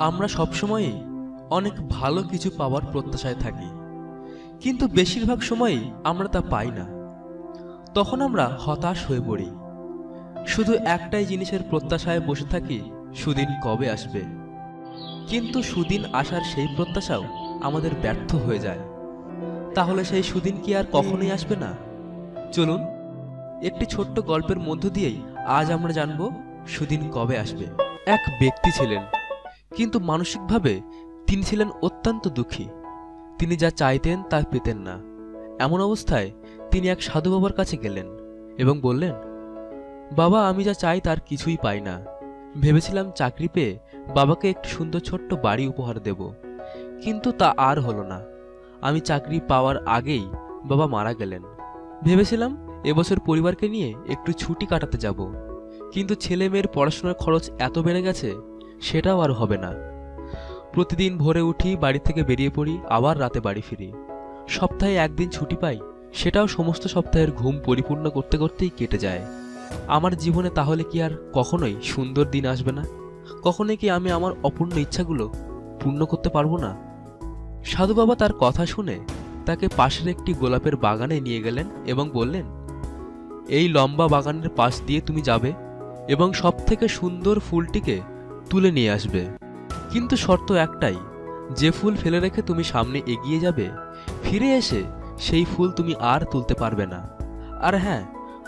আমরা সবসময়ই অনেক ভালো কিছু পাওয়ার প্রত্যাশায় থাকি, কিন্তু বেশিরভাগ সময়ই আমরা তা পাই না। তখন আমরা হতাশ হয়ে পড়ি, শুধু একটাই জিনিসের প্রত্যাশায় বসে থাকি, সুদিন কবে আসবে। কিন্তু সুদিন আসার সেই প্রত্যাশাও আমাদের ব্যর্থ হয়ে যায়। তাহলে সেই সুদিন কি আর কখনোই আসবে না? চলুন একটি ছোট্ট গল্পের মধ্য দিয়েই আজ আমরা জানব সুদিন কবে আসবে। এক ব্যক্তি ছিলেন, কিন্তু মানসিকভাবে তিনি ছিলেন অত্যন্ত দুঃখী। তিনি যা চাইতেন তা পেতেন না। এমন অবস্থায় তিনি এক সাধু বাবার কাছে গেলেন এবং বললেন, বাবা, আমি যা চাই তার কিছুই পাই না। ভেবেছিলাম চাকরি পেয়ে বাবাকে একটি সুন্দর ছোট্ট বাড়ি উপহার দেব, কিন্তু তা আর হলো না। আমি চাকরি পাওয়ার আগেই বাবা মারা গেলেন। ভেবেছিলাম এবছর পরিবারকে নিয়ে একটু ছুটি কাটাতে যাব, কিন্তু ছেলে মেয়ের পড়াশোনার খরচ এত বেড়ে গেছে, সেটাও আর হবে না। প্রতিদিন ভোরে উঠি, বাড়ি থেকে বেরিয়ে পড়ি, আবার রাতে বাড়ি ফিরি। সপ্তাহে একদিন ছুটি পাই, সেটাও সমস্ত সপ্তাহের ঘুম পরিপূর্ণ করতে করতেই কেটে যায়। আমার জীবনে তাহলে কি আর কখনোই সুন্দর দিন আসবে না? কখনোই কি আমি আমার অপূর্ণ ইচ্ছাগুলো পূর্ণ করতে পারবো না? সাধু বাবা তার কথা শুনে তাকে পাশের একটি গোলাপের বাগানে নিয়ে গেলেন এবং বললেন, এই লম্বা বাগানের পাশ দিয়ে তুমি যাবে এবং সবথেকে সুন্দর ফুলটিকে তুলে নিয়ে আসবে। কিন্তু শর্ত একটাই, যে ফুল ফেলে রেখে তুমি সামনে এগিয়ে যাবে, ফিরে এসে সেই ফুল তুমি আর তুলতে পারবে না। আর হ্যাঁ,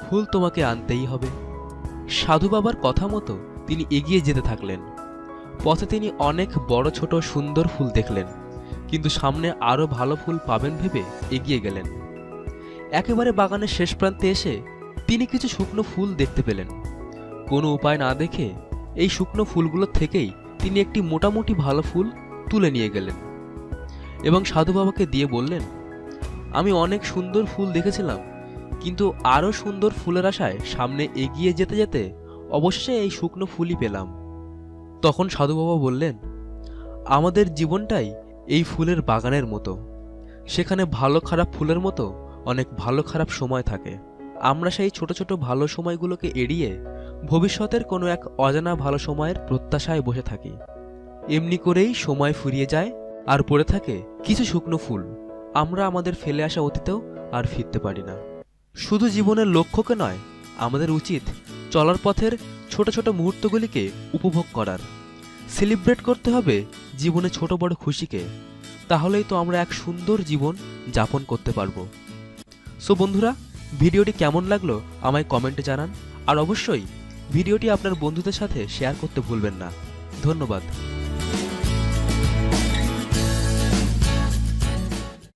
ফুল তোমাকে আনতেই হবে। সাধু বাবার কথা মতো তিনি এগিয়ে যেতে থাকলেন। পথে তিনি অনেক বড় ছোট সুন্দর ফুল দেখলেন, কিন্তু সামনে আরো ভালো ফুল পাবেন ভেবে এগিয়ে গেলেন। একেবারে বাগানের শেষ প্রান্তে এসে তিনি কিছু শুকনো ফুল দেখতে পেলেন। কোনো উপায় না দেখে এই শুকনো ফুলগুলো থেকেই তিনি একটি মোটামুটি ভালো ফুল তুলে নিয়ে গেলেন এবং সাধু বাবাকে দিয়ে বললেন, আমি অনেক সুন্দর ফুল দেখেছিলাম, কিন্তু আরো সুন্দর ফুলের আশায় সামনে এগিয়ে যেতে যেতে অবশেষে এই শুকনো ফুলই পেলাম। তখন সাধু বাবা বললেন, আমাদের জীবনটাই এই ফুলের বাগানের মতো। সেখানে ভালো খারাপ ফুলের মতো অনেক ভালো খারাপ সময় থাকে। আমরা সেই ছোট ছোট ভালো সময়গুলোকে এড়িয়ে ভবিষ্যতের কোনো এক অজানা ভালো সময়ের প্রত্যাশায় বসে থাকি। এমনি করেই সময় ফুরিয়ে যায় আর পড়ে থাকে কিছু শুকনো ফুল। আমরা আমাদের ফেলে আসা অতীতেও আর ফিরতে পারি না। শুধু জীবনের লক্ষ্যকে নয়, আমাদের উচিত চলার পথের ছোট ছোট মুহূর্তগুলিকে উপভোগ করার। সেলিব্রেট করতে হবে জীবনে ছোট বড় খুশিকে। তাহলেই তো আমরা এক সুন্দর জীবন যাপন করতে পারবো। সো বন্ধুরা, ভিডিওটি কেমন লাগলো আমায় কমেন্টে জানান, আর অবশ্যই ভিডিওটি আপনার বন্ধুদের সাথে শেয়ার করতে ভুলবেন না। ধন্যবাদ।